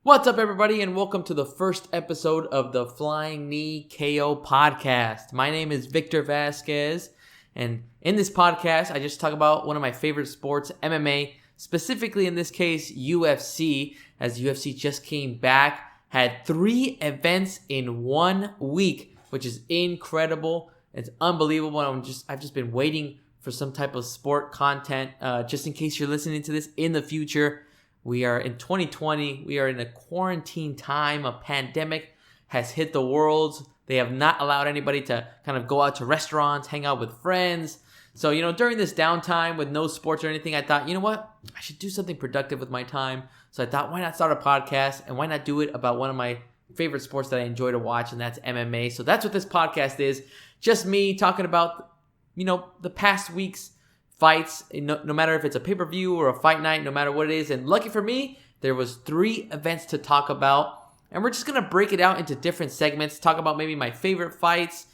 What's up, everybody, and welcome to the first episode of the Flying Knee KO podcast. My name is Victor Vasquez, and in this podcast, I just talk about one of my favorite sports, MMA, specifically in this case, UFC, as UFC just came back, had 3 events in 1 week, which is incredible. It's unbelievable. I've just been waiting for some type of sport content, just in case you're listening to this in the future. We are in 2020. We are in a quarantine time. A pandemic has hit the world. They have not allowed anybody to kind of go out to restaurants, hang out with friends. So, during this downtime with no sports or anything, I thought, you know what? I should do something productive with my time. So I thought, why not start a podcast? And why not do it about one of my favorite sports that I enjoy to watch, and that's MMA. So that's what this podcast is. Just me talking about, the past week's fights, no matter if it's a pay-per-view or a fight night, no matter what it is. And lucky for me, there was 3 events to talk about. And we're just going to break it out into different segments, talk about maybe my favorite fights,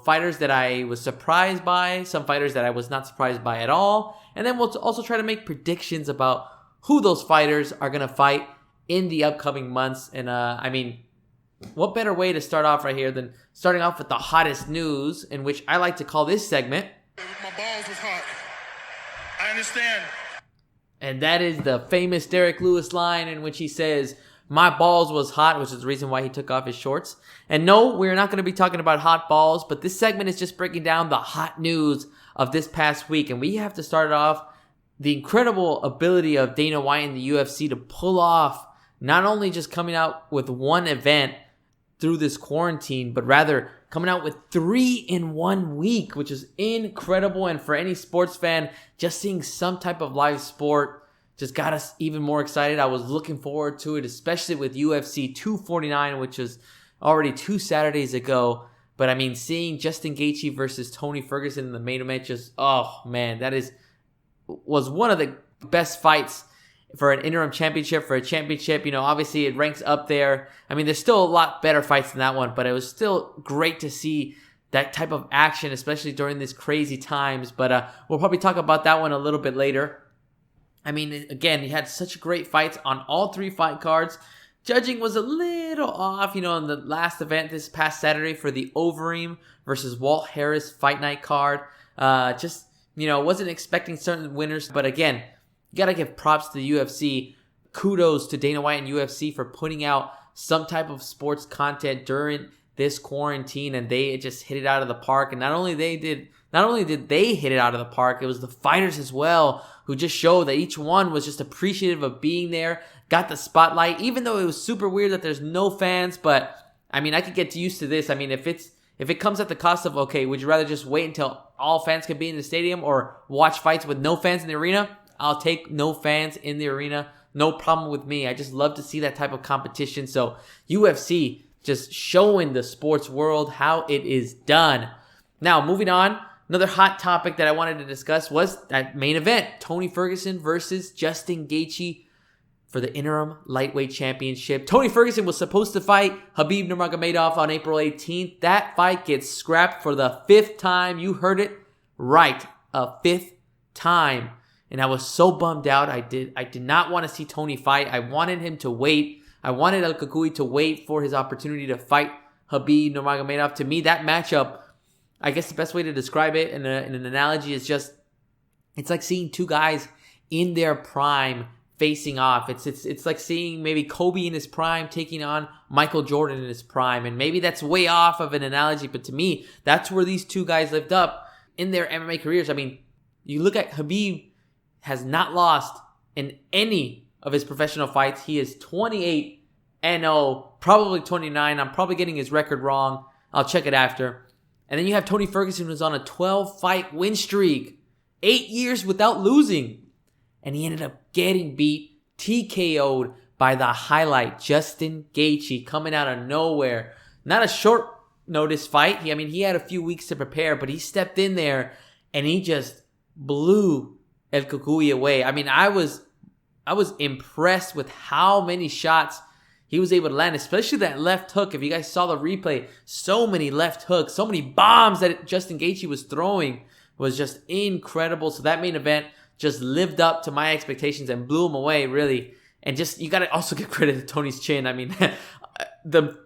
fighters that I was surprised by, some fighters that I was not surprised by at all. And then we'll also try to make predictions about who those fighters are going to fight in the upcoming months. And what better way to start off right here than starting off with the hottest news, in which I like to call this segment, My balls was hot. I understand. And that is the famous Derek Lewis line in which he says, "My balls was hot," which is the reason why he took off his shorts. And no, we're not going to be talking about hot balls, but this segment is just breaking down the hot news of this past week. And we have to start it off the incredible ability of Dana White and the UFC to pull off not only just coming out with 1 event through this quarantine, but rather coming out with 3 in 1 week, which is incredible. And for any sports fan, just seeing some type of live sport just got us even more excited. I was looking forward to it, especially with UFC 249, which was already 2 Saturdays ago. But seeing Justin Gaethje versus Tony Ferguson in the main event, was one of the best fights for an interim championship, for a championship. Obviously it ranks up there. There's still a lot better fights than that one, but it was still great to see that type of action, especially during these crazy times. But we'll probably talk about that one a little bit later. Again, he had such great fights on all 3 fight cards. Judging was a little off, in the last event this past Saturday for the Overeem versus Walt Harris fight night card. Wasn't expecting certain winners, but again, you got to give props to the UFC. Kudos to Dana White and UFC for putting out some type of sports content during this quarantine, and they just hit it out of the park. And not only did they hit it out of the park, it was the fighters as well who just showed that each one was just appreciative of being there, got the spotlight, even though it was super weird that there's no fans. But I could get used to this. If it comes at the cost of, okay, would you rather just wait until all fans could be in the stadium or watch fights with no fans in the arena? I'll take no fans in the arena. No problem with me. I just love to see that type of competition. So UFC just showing the sports world how it is done. Now, moving on, another hot topic that I wanted to discuss was that main event, Tony Ferguson versus Justin Gaethje for the interim lightweight championship. Tony Ferguson was supposed to fight Khabib Nurmagomedov on April 18th. That fight gets scrapped for the 5th time. You heard it right, a 5th time. And I was so bummed out. I did not want to see Tony fight. I wanted him to wait. I wanted El Cucuy to wait for his opportunity to fight Khabib Nurmagomedov. To me, that matchup, I guess the best way to describe it in an analogy is just, it's like seeing 2 guys in their prime facing off. It's like seeing maybe Kobe in his prime taking on Michael Jordan in his prime. And maybe that's way off of an analogy, but to me, that's where these 2 guys lived up in their MMA careers. You look at Khabib, has not lost in any of his professional fights. He is 28-0, probably 29. I'm probably getting his record wrong. I'll check it after. And then you have Tony Ferguson, who's on a 12-fight win streak, 8 years without losing. And he ended up getting beat, TKO'd by the highlight, Justin Gaethje, coming out of nowhere. Not a short notice fight. He had a few weeks to prepare, but he stepped in there and he just blew El Cucuy away. I was impressed with how many shots he was able to land, especially that left hook. If you guys saw the replay, so many left hooks, so many bombs that Justin Gaethje was throwing was just incredible. So that main event just lived up to my expectations and blew him away, really. And just, you got to also give credit to Tony's chin. I mean, the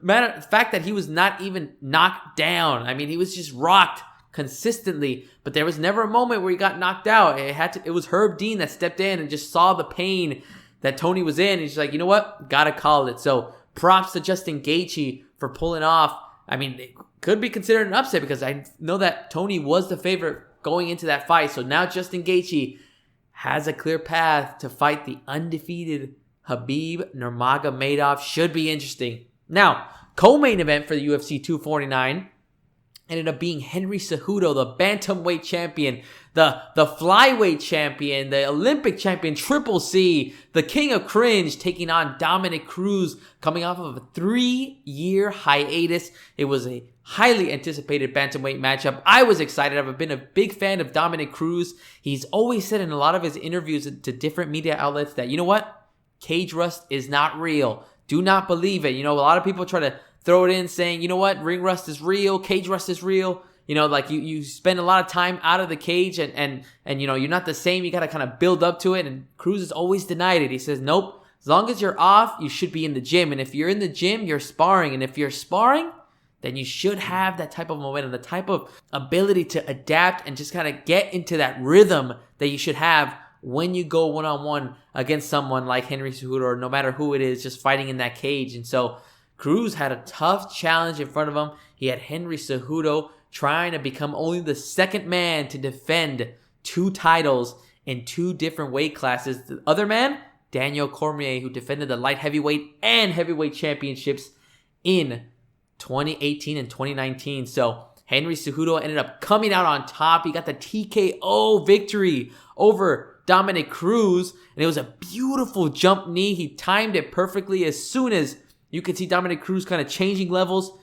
fact that he was not even knocked down. I mean, he was just rocked consistently, but there was never a moment where he got knocked out. It was Herb Dean that stepped in and just saw the pain that Tony was in. He's like, you know what? Gotta call it. So props to Justin Gaethje for pulling off. I mean, it could be considered an upset because I know that Tony was the favorite going into that fight. So now Justin Gaethje has a clear path to fight the undefeated Khabib Nurmagomedov. Should be interesting. Now, co-main event for the UFC 249 ended up being Henry Cejudo, the bantamweight champion, the flyweight champion, the Olympic champion, Triple C, the king of cringe, taking on Dominic Cruz, coming off of a 3-year hiatus. It was a highly anticipated bantamweight matchup. I was excited. I've been a big fan of Dominic Cruz. He's always said in a lot of his interviews to different media outlets that, you know what? Cage rust is not real. Do not believe it. You know, a lot of people try to throw it in saying, you know what, ring rust is real, cage rust is real. You know, like you spend a lot of time out of the cage and you know, you're not the same. You got to kind of build up to it. And Cruz has always denied it. He says, nope, as long as you're off, you should be in the gym. And if you're in the gym, you're sparring. And if you're sparring, then you should have that type of momentum, the type of ability to adapt and just kind of get into that rhythm that you should have when you go one-on-one against someone like Henry Cejudo, or no matter who it is, just fighting in that cage. And so Cruz had a tough challenge in front of him. He had Henry Cejudo trying to become only the second man to defend 2 titles in 2 different weight classes. The other man, Daniel Cormier, who defended the light heavyweight and heavyweight championships in 2018 and 2019. So Henry Cejudo ended up coming out on top. He got the TKO victory over Dominic Cruz, and it was a beautiful jump knee. He timed it perfectly. As soon as you could see Dominic Cruz kind of changing levels,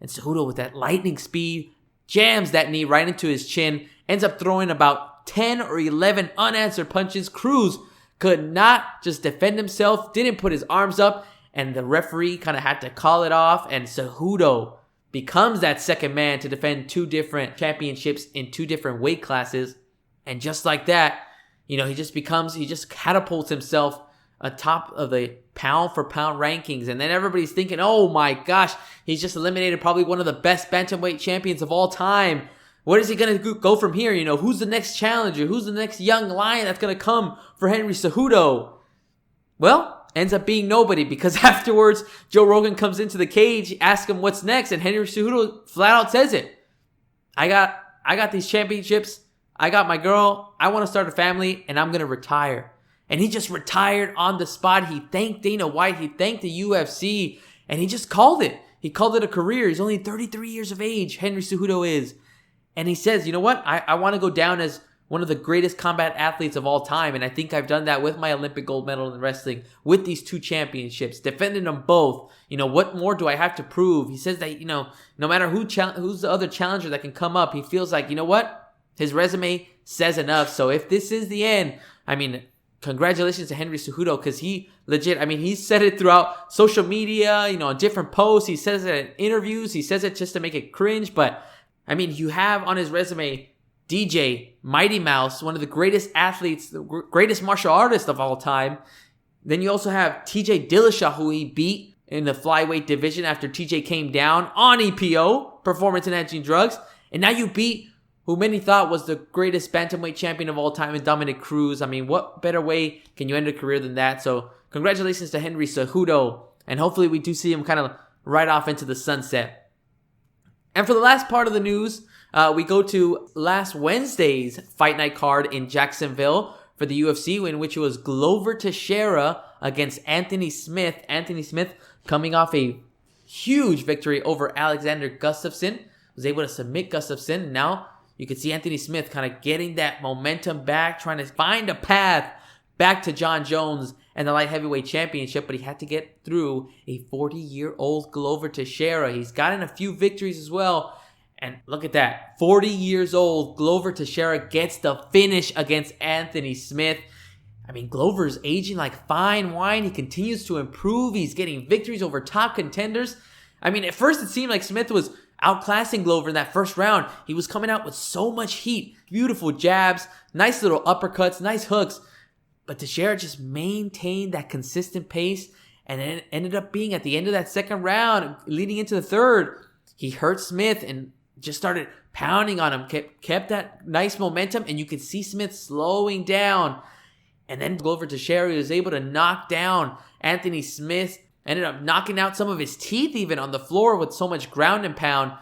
and Cejudo with that lightning speed jams that knee right into his chin, ends up throwing about 10 or 11 unanswered punches. Cruz could not just defend himself, didn't put his arms up, and the referee kind of had to call it off, and Cejudo becomes that second man to defend 2 different championships in 2 different weight classes. And just like that, you know, he just catapults himself atop of the pound for pound rankings. And then everybody's thinking, oh my gosh, he's just eliminated probably one of the best bantamweight champions of all time. Where is he going to go from here? You know, who's the next challenger? Who's the next young lion that's going to come for Henry Cejudo? Well, ends up being nobody, because afterwards, Joe Rogan comes into the cage, asks him what's next, and Henry Cejudo flat out says it. I got these championships. I got my girl. I want to start a family, and I'm going to retire. And he just retired on the spot. He thanked Dana White. He thanked the UFC, and he just called it. He called it a career. He's only 33 years of age, Henry Cejudo is. And he says, you know what? I want to go down as one of the greatest combat athletes of all time. And I think I've done that with my Olympic gold medal in wrestling, with these 2 championships, defending them both. You know, what more do I have to prove? He says that, you know, no matter who's the other challenger that can come up, he feels like, you know what? His resume says enough. So if this is the end, I mean, congratulations to Henry Cejudo, because he legit, I mean, he said it throughout social media, you know, on different posts. He says it in interviews. He says it just to make it cringe. But, I mean, you have on his resume DJ, Mighty Mouse, one of the greatest athletes, the greatest martial artist of all time. Then you also have TJ Dillashaw, who he beat in the flyweight division after TJ came down on EPO, performance-enhancing drugs. And now you beat who many thought was the greatest bantamweight champion of all time in Dominic Cruz. I mean, what better way can you end a career than that? So congratulations to Henry Cejudo, and hopefully we do see him kind of right off into the sunset. And for the last part of the news, we go to last Wednesday's Fight Night card in Jacksonville for the UFC, in which it was Glover Teixeira against Anthony Smith. Anthony Smith coming off a huge victory over Alexander Gustafsson, was able to submit Gustafsson. Now you can see Anthony Smith kind of getting that momentum back, trying to find a path back to John Jones and the light heavyweight championship, but he had to get through a 40-year-old Glover Teixeira. He's gotten a few victories as well. And look at that. 40 years old, Glover Teixeira gets the finish against Anthony Smith. I mean, Glover's aging like fine wine. He continues to improve. He's getting victories over top contenders. I mean, at first it seemed like Smith was outclassing Glover in that first round. He was coming out with so much heat. Beautiful jabs, nice little uppercuts, nice hooks. But Teixeira just maintained that consistent pace, and it ended up being at the end of that second round, leading into the third, he hurt Smith and just started pounding on him, kept that nice momentum, and you could see Smith slowing down. And then Glover Teixeira was able to knock down Anthony Smith, ended up knocking out some of his teeth even on the floor with so much ground and pound.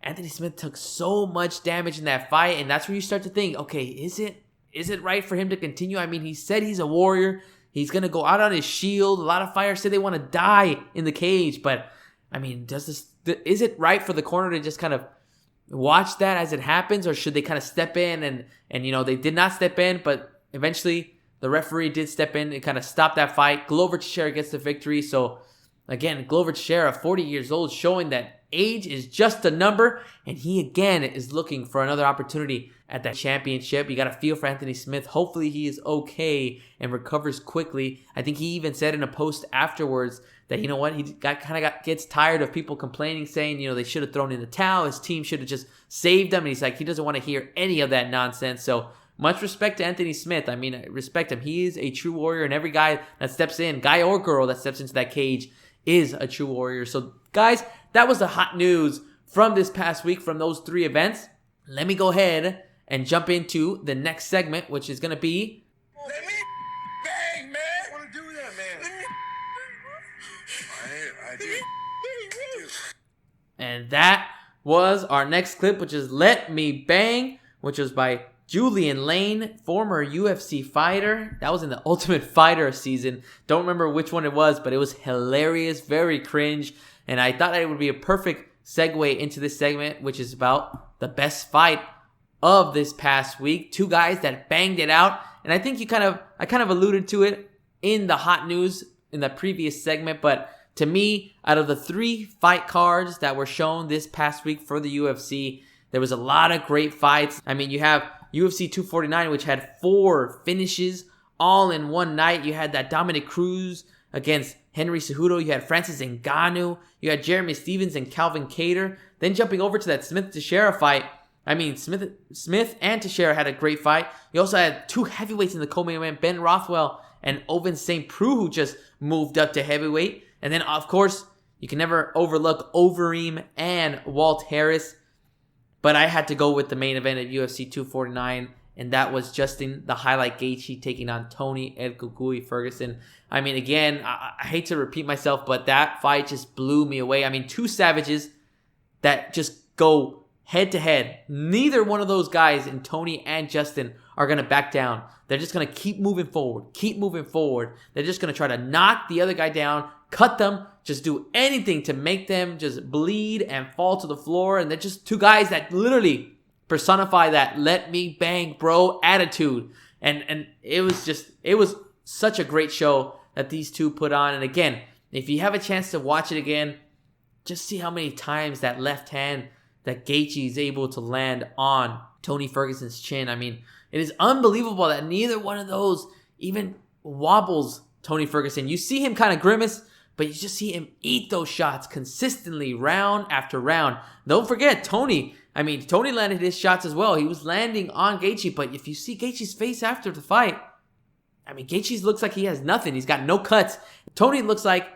Anthony Smith took so much damage in that fight, and that's where you start to think, okay, is it right for him to continue? I mean, he said he's a warrior. He's going to go out on his shield. A lot of fighters say they want to die in the cage, but I mean, is it right for the corner to just kind of watch that as it happens, or should they kind of step in? And you know, they did not step in, but eventually the referee did step in and kind of stop that fight. Glover Teixeira gets the victory. So again, Glover Teixeira, 40 years old, showing that age is just a number, and he again is looking for another opportunity at that championship. You got to feel for Anthony Smith. Hopefully he is okay and recovers quickly. I think he even said in a post afterwards that, you know what, he gets tired of people complaining, saying, you know, they should have thrown in the towel. His team should have just saved him. And he's like, he doesn't want to hear any of that nonsense. So much respect to Anthony Smith. I mean, I respect him. He is a true warrior, and every guy that steps in, guy or girl that steps into that cage, is a true warrior. So guys, that was the hot news from this past week from those three events. Let me go ahead and jump into the next segment, which is going to be... Let me bang, man. I want to do that, man. I do. And that was our next clip, which is Let Me Bang, which was by Julian Lane, former UFC fighter. That was in the Ultimate Fighter season. Don't remember which one it was, but it was hilarious, very cringe. And I thought it would be a perfect segue into this segment, which is about the best fight of this past week. Two guys that banged it out. And I think I kind of alluded to it in the hot news in the previous segment. But to me, out of the 3 fight cards that were shown this past week for the UFC, there was a lot of great fights. I mean, you have UFC 249, which had 4 finishes all in one night. You had that Dominic Cruz against Henry Cejudo. You had Francis Ngannou. You had Jeremy Stevens and Calvin Kattar. Then jumping over to that Smith-Teixeira fight. I mean, Smith and Teixeira had a great fight. You also had 2 heavyweights in the co-main event, Ben Rothwell and Ovince St. Preux, who just moved up to heavyweight. And then, of course, you can never overlook Overeem and Walt Harris. But I had to go with the main event at UFC 249, and that was Justin the Highlight Gaethje taking on Tony El Cucuy Ferguson. I mean, again, I hate to repeat myself, but that fight just blew me away. I mean, 2 savages that just go head to head. Neither one of those guys, in Tony and Justin, are going to back down. They're just going to keep moving forward. They're just going to try to knock the other guy down, cut them, just do anything to make them just bleed and fall to the floor. And they're just 2 guys that literally personify that "let me bang, bro" attitude. And it was such a great show that these 2 put on. And again, if you have a chance to watch it again, just see how many times that left hand that Gaethje is able to land on Tony Ferguson's chin. I mean, it is unbelievable that neither one of those even wobbles Tony Ferguson. You see him kind of grimace, but you just see him eat those shots consistently round after round. Don't forget, Tony landed his shots as well. He was landing on Gaethje, but if you see Gaethje's face after the fight, I mean, Gaethje looks like he has nothing. He's got no cuts. Tony looks like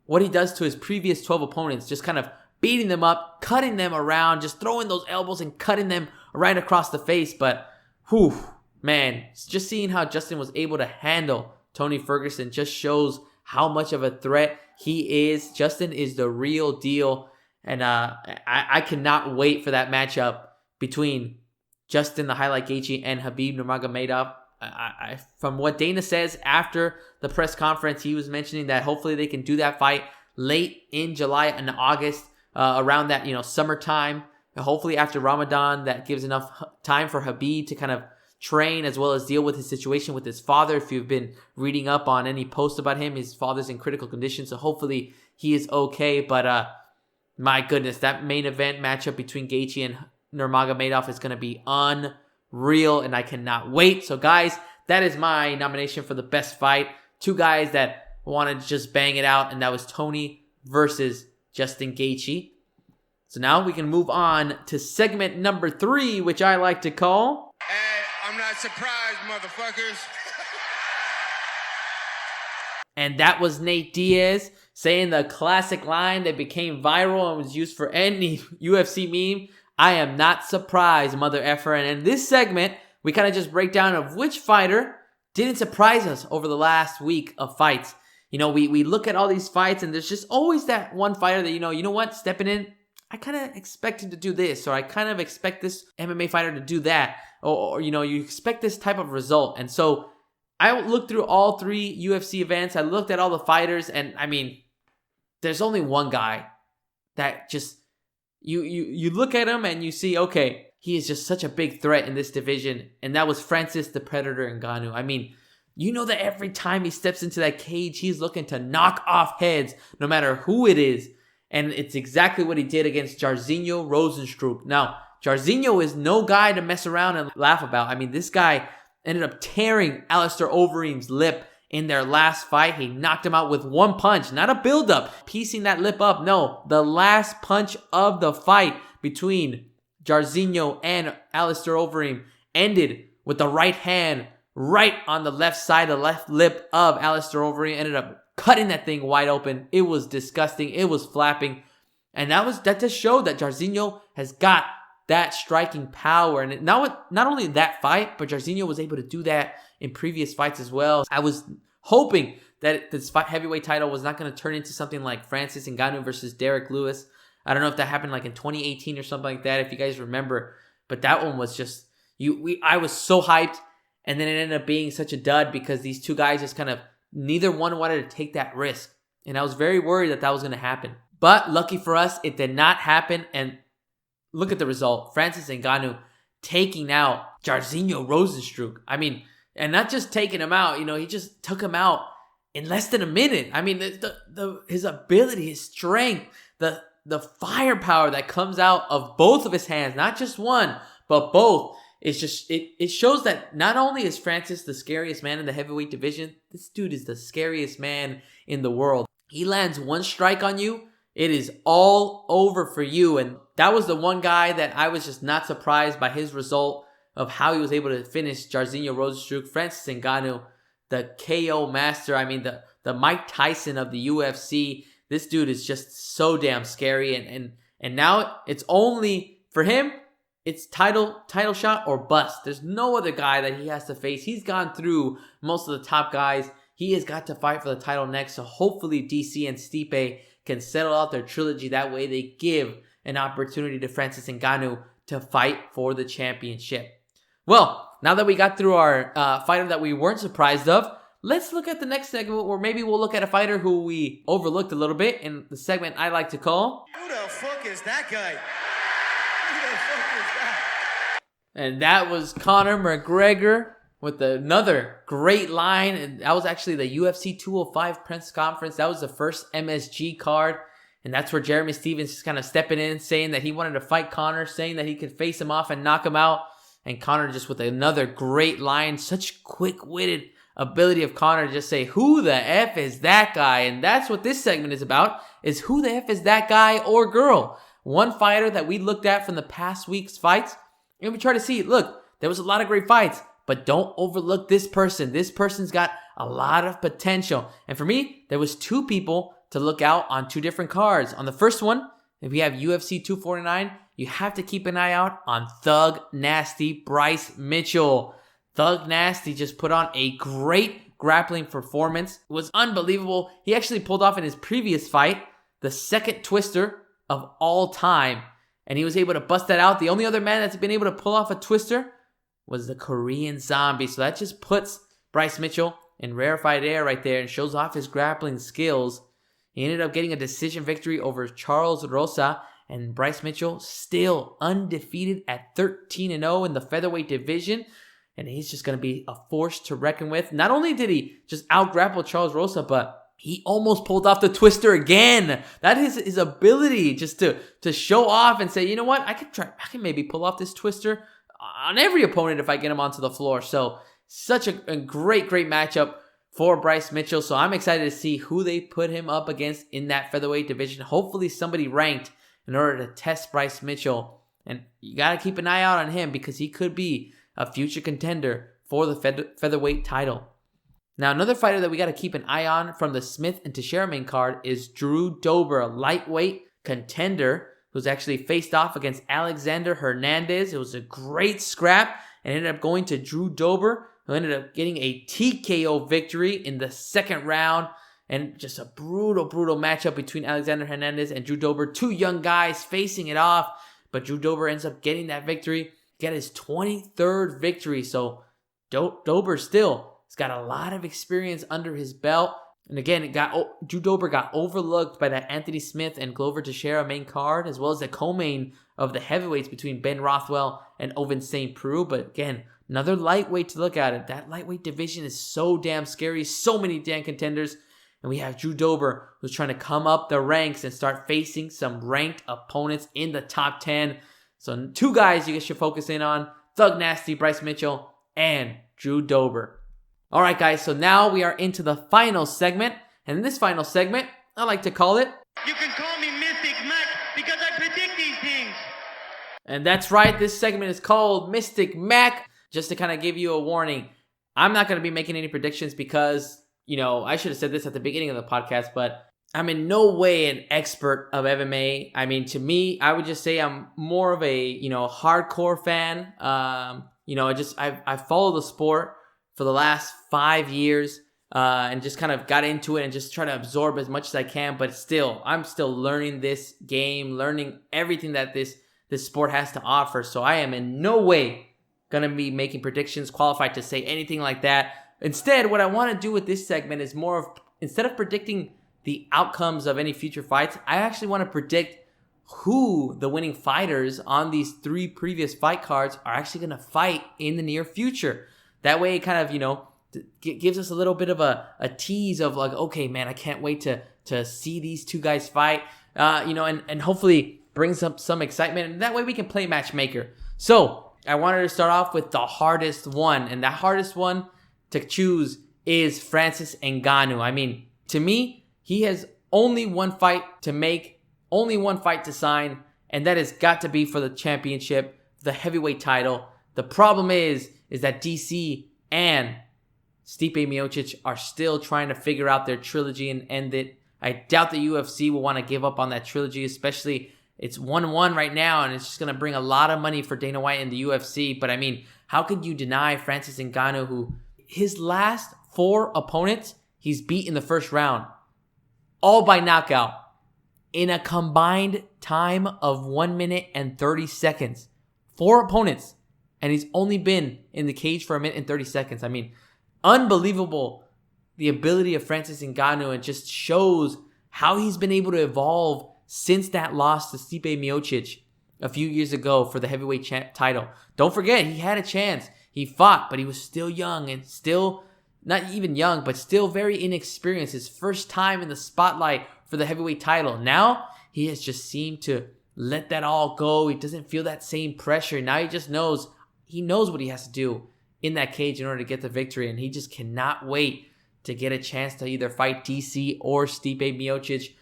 what he does to his previous 12 opponents, just kind of beating them up, cutting them around, just throwing those elbows and cutting them right across the face. But, whew, man, just seeing how Justin was able to handle Tony Ferguson just shows how much of a threat he is. Justin is the real deal. And I cannot wait for that matchup between Justin the Highlight Gaethje and Khabib Nurmagomedov. From what Dana says after the press conference, he was mentioning that hopefully they can do that fight late in July and August, around that, summertime. Hopefully after Ramadan, that gives enough time for Khabib to kind of train as well as deal with his situation with his father. If you've been reading up on any posts about him, his father's in critical condition, so hopefully he is okay. But my goodness, that main event matchup between Gaethje and Nurmagomedov is going to be unreal, and I cannot wait. So guys, that is my nomination for the best fight. 2 guys that wanted to just bang it out, and that was Tony versus Justin Gaethje. So now we can move on to segment number 3, which I like to call... Hey, I'm not surprised, motherfuckers. And that was Nate Diaz saying the classic line that became viral and was used for any UFC meme. I am not surprised, mother effer. And in this segment, we kind of just break down of which fighter didn't surprise us over the last week of fights. You know, we look at all these fights and there's just always that one fighter that, you know what, stepping in, I kind of expected to do this, or I kind of expect this MMA fighter to do that, or you expect this type of result. And so I looked through all 3 UFC events. I looked at all the fighters, and I mean, there's only one guy that just, you look at him and you see, okay, he is just such a big threat in this division, and that was Francis the Predator Ngannou. I mean, you know that every time he steps into that cage, he's looking to knock off heads, no matter who it is. And it's exactly what he did against Jairzinho Rozenstruik. Now, Jairzinho is no guy to mess around and laugh about. I mean, this guy ended up tearing Alistair Overeem's lip in their last fight. He knocked him out with one punch, not a build-up, piecing that lip up. No, the last punch of the fight between Jairzinho and Alistair Overeem ended with the right hand right on the left side, the left lip of Alistair Overeem. Ended up cutting that thing wide open. It was disgusting. It was flapping. And that just showed that Jairzinho has got that striking power. And not only that fight, but Jairzinho was able to do that in previous fights as well. I was hoping that this heavyweight title was not going to turn into something like Francis Ngannou versus Derek Lewis. I don't know if that happened like in 2018 or something like that, if you guys remember. But that one was just, I was so hyped. And then it ended up being such a dud because these two guys just kind of, neither one wanted to take that risk. And I was very worried that was going to happen. But lucky for us, it did not happen. And look at the result. Francis Ngannou taking out Jairzinho Rozenstruik. I mean, and not just taking him out, he just took him out in less than a minute. I mean, his ability, his strength, the firepower that comes out of both of his hands, not just one, but both. It's just, it shows that not only is Francis the scariest man in the heavyweight division, this dude is the scariest man in the world. He lands one strike on you, it is all over for you. And that was the one guy that I was just not surprised by his result of how he was able to finish Jairzinho Rozenstruik. Francis Ngannou, the KO master. I mean, the Mike Tyson of the UFC. This dude is just so damn scary. And now it's only, for him, it's title shot or bust. There's no other guy that he has to face. He's gone through most of the top guys. He has got to fight for the title next. So hopefully DC and Stipe can settle out their trilogy. That way they give an opportunity to Francis Ngannou to fight for the championship. Well, now that we got through our fighter that we weren't surprised of, let's look at the next segment, or maybe we'll look at a fighter who we overlooked a little bit in the segment I like to call, Who the fuck is that guy? Who the fuck is that? and that was Conor McGregor with another great line. And that was actually the UFC 205 press conference. That was the first MSG card. And that's where Jeremy Stephens is kind of stepping in, saying that he wanted to fight Conor, saying that he could face him off and knock him out. And Conor just with another great line. Such quick-witted ability of Conor to just say, who the F is that guy? And that's what this segment is about, is who the F is that guy or girl? One fighter that we looked at from the past week's fights. And we try to see, look, there was a lot of great fights, but don't overlook this person. This person's got a lot of potential. And for me, there was 2 people to look out on 2 different cards. On the first one, if we have UFC 249, you have to keep an eye out on Thug Nasty Bryce Mitchell. Thug Nasty just put on a great grappling performance. It was unbelievable. He actually pulled off in his previous fight the second twister of all time, and he was able to bust that out. The only other man that's been able to pull off a twister was the Korean Zombie. So that just puts Bryce Mitchell in rarefied air right there and shows off his grappling skills. He ended up getting a decision victory over Charles Rosa, and Bryce Mitchell still undefeated at 13-0 in the featherweight division. And he's just going to be a force to reckon with. Not only did he just out-grapple Charles Rosa, but he almost pulled off the twister again. That is his ability, just to show off and say, you know what, I can maybe pull off this twister on every opponent if I get him onto the floor. So such a great matchup for Bryce Mitchell. So I'm excited to see who they put him up against in that featherweight division. Hopefully somebody ranked in order to test Bryce Mitchell. And you got to keep an eye out on him because he could be a future contender for the featherweight title. Now, another fighter that we got to keep an eye on from the Smith and Teixeira main card is Drew Dober, a lightweight contender who's actually faced off against Alexander Hernandez. It was a great scrap and ended up going to Drew Dober, who ended up getting a TKO victory in the second round. And just a brutal matchup between Alexander Hernandez and Drew Dober. Two young guys facing it off, but Drew Dober ends up getting that victory, get his 23rd victory. So Dober still has got a lot of experience under his belt. And again, Drew Dober got overlooked by that Anthony Smith and Glover Teixeira main card, as well as the co-main of the heavyweights between Ben Rothwell and Ovince St. Preux. But again, another lightweight to look at it. That lightweight division is so damn scary. So many damn contenders. And we have Drew Dober, who's trying to come up the ranks and start facing some ranked opponents in the top 10. So two guys you guys should focus in on: Thug Nasty, Bryce Mitchell, and Drew Dober. All right, guys, so now we are into the final segment. And in this final segment, I like to call it... You can call me Mystic Mac because I predict these things. And that's right, this segment is called Mystic Mac. Just to kind of give you a warning, I'm not going to be making any predictions because, I should have said this at the beginning of the podcast, but I'm in no way an expert of MMA. I mean, to me, I would just say I'm more of a, hardcore fan. I follow the sport for the last 5 years and just kind of got into it and just try to absorb as much as I can. But I'm still learning this game, learning everything that this sport has to offer. So I am in no way going to be making predictions, qualified to say anything like that. Instead, what I want to do with this segment is more of, instead of predicting the outcomes of any future fights, I actually want to predict who the winning fighters on these 3 previous fight cards are actually going to fight in the near future. That way, it kind of, gives us a little bit of a tease of like, okay, man, I can't wait to see these two guys fight, and hopefully brings up some excitement. And that way we can play matchmaker. So I wanted to start off with the hardest one. And that hardest one to choose is Francis Ngannou. I mean, to me, he has only one fight to make, only one fight to sign, and that has got to be for the championship, the heavyweight title. The problem is that DC and Stipe Miocic are still trying to figure out their trilogy and end it. I doubt the UFC will want to give up on that trilogy, especially it's 1-1 right now, and it's just going to bring a lot of money for Dana White and the UFC. But I mean, how could you deny Francis Ngannou, who his last 4 opponents, he's beat in the first round, all by knockout, in a combined time of 1 minute and 30 seconds. 4 opponents. And he's only been in the cage for 1 minute and 30 seconds. I mean, unbelievable, the ability of Francis Ngannou, and just shows how he's been able to evolve since that loss to Stipe Miocic a few years ago for the heavyweight title. Don't forget, he had a chance. He fought, but he was still young and still, not even young, but still very inexperienced. His first time in the spotlight for the heavyweight title. Now, he has just seemed to let that all go. He doesn't feel that same pressure. Now he just knows... He knows what he has to do in that cage in order to get the victory, and he just cannot wait to get a chance to either fight DC or Stipe Miocic.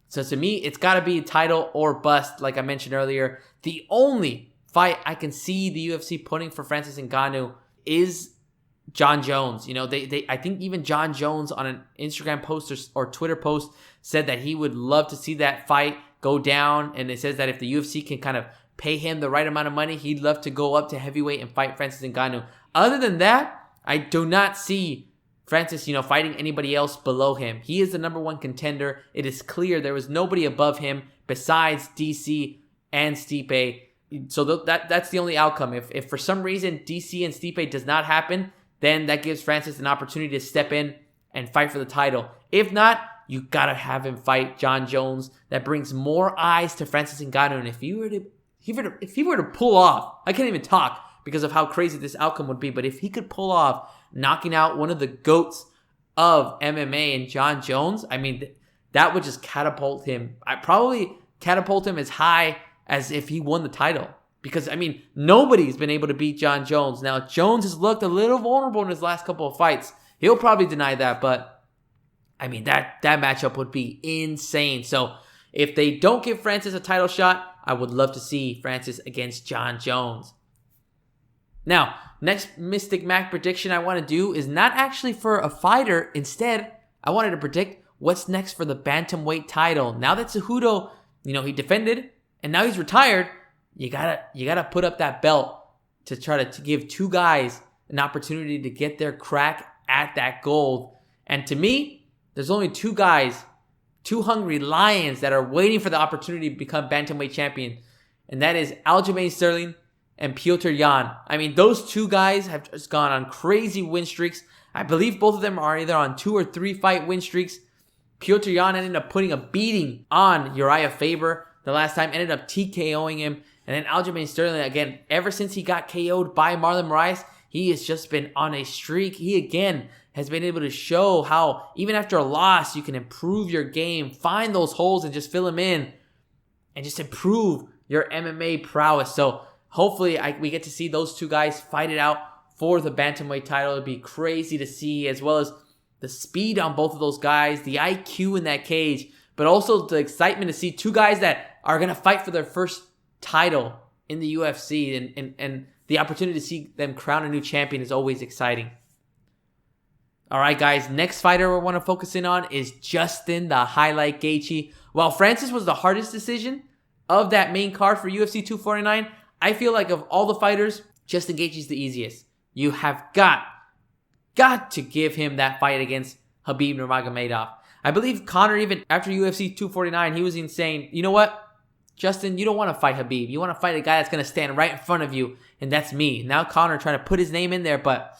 So to me, it's got to be title or bust, like I mentioned earlier. The only fight I can see the UFC putting for Francis Ngannou is John Jones. I think even John Jones on an Instagram post or Twitter post said that he would love to see that fight go down, and it says that if the UFC can kind of pay him the right amount of money, he'd love to go up to heavyweight and fight Francis Ngannou. Other than that, I do not see Francis, fighting anybody else below him. He is the number 1 contender. It is clear there was nobody above him besides DC and Stipe. So that's the only outcome. If for some reason DC and Stipe does not happen, then that gives Francis an opportunity to step in and fight for the title. If not, you gotta have him fight John Jones. That brings more eyes to Francis Ngannou. And if he were to pull off, I can't even talk because of how crazy this outcome would be, but if he could pull off knocking out one of the GOATs of MMA and John Jones, I mean, that would just catapult him. I'd probably catapult him as high as if he won the title. Because, I mean, nobody's been able to beat John Jones. Now, Jones has looked a little vulnerable in his last couple of fights. He'll probably deny that, but, I mean, that matchup would be insane. So, if they don't give Francis a title shot, I would love to see Francis against John Jones. Now, next Mystic Mac prediction I want to do is not actually for a fighter. Instead, I wanted to predict what's next for the bantamweight title. Now that Cejudo, he defended and now he's retired, you gotta put up that belt to try to give two guys an opportunity to get their crack at that gold. And to me, there's only two guys, two hungry lions that are waiting for the opportunity to become bantamweight champion, and that is Aljamain Sterling and Petr Yan. I mean, those two guys have just gone on crazy win streaks. I believe both of them are either on 2 or 3 fight win streaks. Petr Yan ended up putting a beating on Uriah Faber the last time, ended up TKOing him. And then Aljamain Sterling, again, ever since he got KO'd by Marlon Moraes, he has just been on a streak. He, again, has been able to show how, even after a loss, you can improve your game, find those holes and just fill them in, and just improve your MMA prowess. So hopefully we get to see those two guys fight it out for the bantamweight title. It'd be crazy to see, as well as the speed on both of those guys, the IQ in that cage, but also the excitement to see two guys that are going to fight for their first title in the UFC, and the opportunity to see them crown a new champion is always exciting. All right, guys, next fighter we want to focus in on is Justin the Highlight Gaethje. While Francis was the hardest decision of that main card for UFC 249, I feel like of all the fighters, Justin Gaethje is the easiest. You have got to give him that fight against Khabib Nurmagomedov. I believe Conor, even after UFC 249, he was even saying, you know what, Justin, you don't want to fight Khabib. You want to fight a guy that's going to stand right in front of you, and that's me. Now Conor trying to put his name in there, but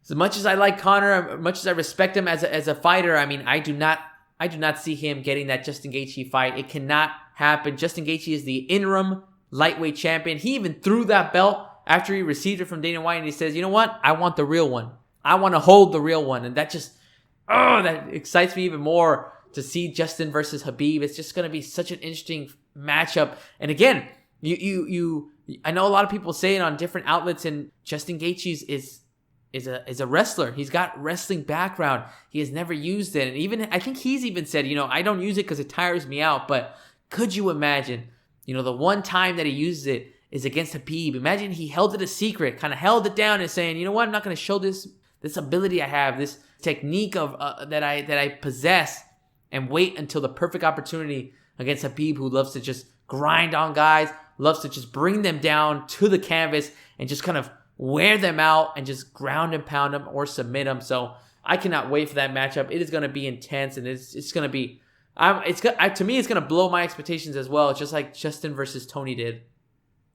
as much as I like Conor, as much as I respect him as a fighter, I mean, I do not see him getting that Justin Gaethje fight. It cannot happen. Justin Gaethje is the interim lightweight champion. He even threw that belt after he received it from Dana White, and he says, you know what? I want the real one. I want to hold the real one. And that just, that excites me even more to see Justin versus Khabib. It's just going to be such an interesting matchup. And again, I know a lot of people say it on different outlets, and Justin Gaethje is a wrestler. He's got wrestling background. He has never used it. And even, I think he's even said, I don't use it because it tires me out. But could you imagine, the one time that he uses it is against Khabib. Imagine he held it a secret, kind of held it down and saying, you know what, I'm not going to show this ability I have, this technique of that I possess, and wait until the perfect opportunity against Khabib, who loves to just grind on guys, loves to just bring them down to the canvas and just kind of wear them out and just ground and pound them or submit them. So I cannot wait for that matchup. It is going to be intense, and it's going to be, to me, it's going to blow my expectations as well, just like Justin versus Tony did.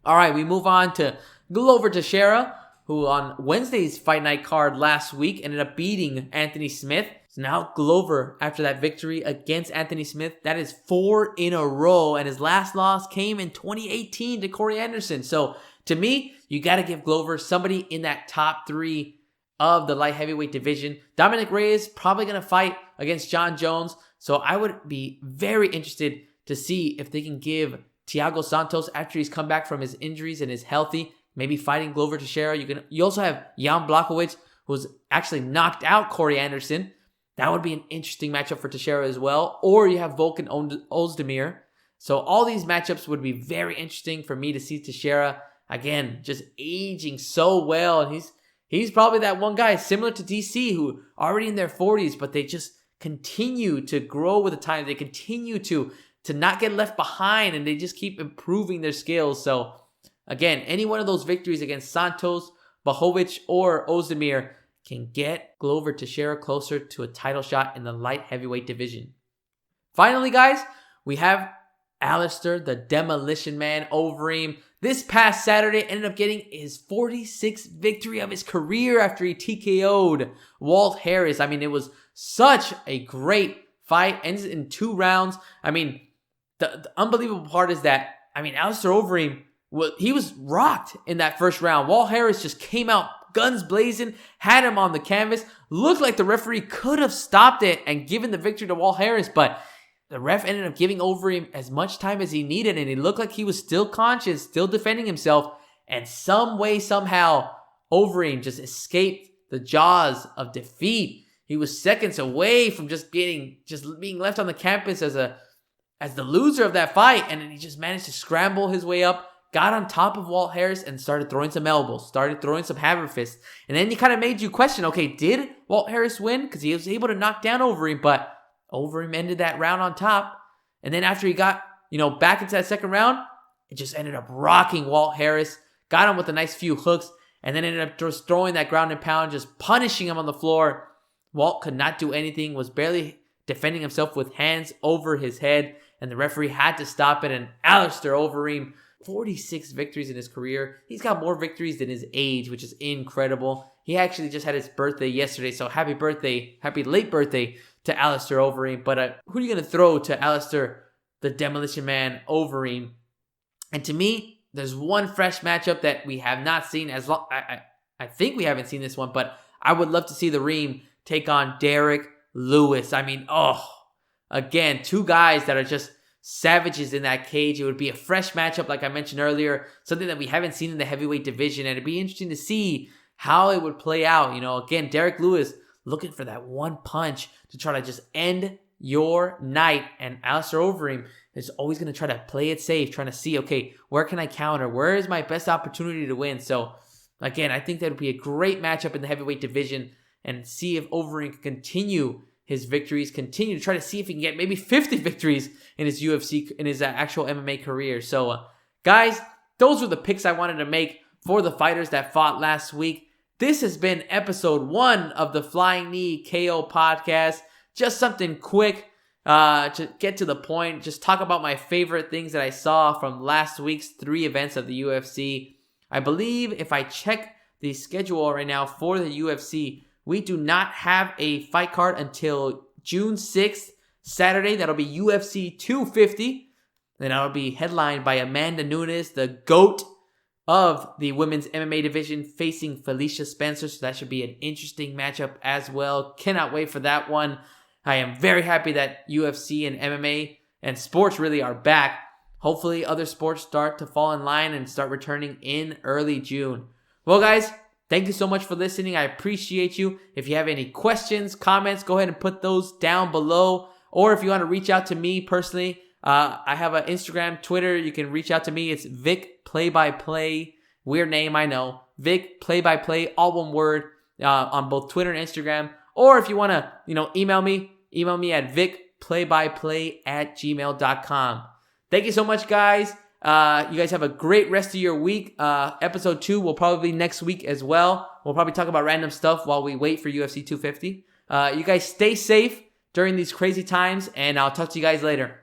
All right, we move on to Glover Teixeira, who on Wednesday's Fight Night card last week ended up beating Anthony Smith. So now Glover, after that victory against Anthony Smith, that is 4 in a row, and his last loss came in 2018 to Corey Anderson. So to me, you got to give Glover somebody in that top 3 of the light heavyweight division. Dominic Reyes probably going to fight against John Jones. So I would be very interested to see if they can give Thiago Santos, after he's come back from his injuries and is healthy, maybe fighting Glover Teixeira. You also have Jan Blachowicz, who's actually knocked out Corey Anderson. That would be an interesting matchup for Teixeira as well. Or you have Volkan Ozdemir. So all these matchups would be very interesting for me to see Teixeira, again, just aging so well. And he's probably that one guy similar to DC, who already in their 40s, but they just continue to grow with the time. They continue to not get left behind, and they just keep improving their skills. So again, any one of those victories against Santos, Blachowicz, or Ozdemir can get Glover Teixeira closer to a title shot in the light heavyweight division. Finally, guys, we have Alistair, the Demolition Man, Overeem. This past Saturday ended up getting his 46th victory of his career after he TKO'd Walt Harris. I mean, it was such a great fight. Ends in 2 rounds. I mean, the unbelievable part is that, Alistair Overeem, he was rocked in that first round. Walt Harris just came out guns blazing, had him on the canvas. Looked like the referee could have stopped it and given the victory to Walt Harris, but the ref ended up giving Overeem as much time as he needed, and he looked like he was still conscious, still defending himself, and some way, somehow, Overeem just escaped the jaws of defeat. He was seconds away from just being left on the canvas as the loser of that fight, and then he just managed to scramble his way up, got on top of Walt Harris and started throwing some elbows, started throwing some hammer fists. And then he kind of made you question, okay, did Walt Harris win? Because he was able to knock down Overeem, but Overeem ended that round on top. And then after he got, back into that second round, it just ended up rocking Walt Harris, got him with a nice few hooks, and then ended up just throwing that ground and pound, just punishing him on the floor. Walt could not do anything, was barely defending himself with hands over his head, and the referee had to stop it. And Alistair Overeem, 46 victories in his career. He's got more victories than his age, which is incredible. He actually just had his birthday yesterday, so happy late birthday to Alistair Overeem. But who are you going to throw to Alistair, the Demolition Man Overeem? And to me, there's one fresh matchup that we have not seen as long. I think we haven't seen this one, but I would love to see the Reem take on Derek Lewis. I mean, again, two guys that are just savages in that cage. It would be a fresh matchup, like I mentioned earlier, something that we haven't seen in the heavyweight division, and it'd be interesting to see how it would play out. Again, Derek Lewis looking for that one punch to try to just end your night, and Alistair Overeem is always going to try to play it safe, trying to see, okay, where can I counter? Where is my best opportunity to win? So, again, I think that would be a great matchup in the heavyweight division, and see if Overeem can continue his victories, continue to try to see if he can get maybe 50 victories in his actual MMA career. So, guys, those were the picks I wanted to make for the fighters that fought last week. This has been episode 1 of the Flying Knee KO podcast. Just something quick to get to the point. Just talk about my favorite things that I saw from last week's 3 events of the UFC. I believe if I check the schedule right now for the UFC, we do not have a fight card until June 6th, Saturday. That'll be UFC 250. Then that'll be headlined by Amanda Nunes, the GOAT of the women's MMA division, facing Felicia Spencer. So that should be an interesting matchup as well. Cannot wait for that one. I am very happy that UFC and MMA and sports really are back. Hopefully other sports start to fall in line and start returning in early June. Well, guys, thank you so much for listening. I appreciate you. If you have any questions, comments, go ahead and put those down below. Or if you want to reach out to me personally, I have an Instagram, Twitter. You can reach out to me. It's vicplaybyplay. Weird name, I know. vicplaybyplay, all one word, on both Twitter and Instagram. Or if you want to, email me at vicplaybyplay@gmail.com. Thank you so much, guys. You guys have a great rest of your week. Episode 2 will probably be next week as well. We'll probably talk about random stuff while we wait for UFC 250. You guys stay safe during these crazy times, and I'll talk to you guys later.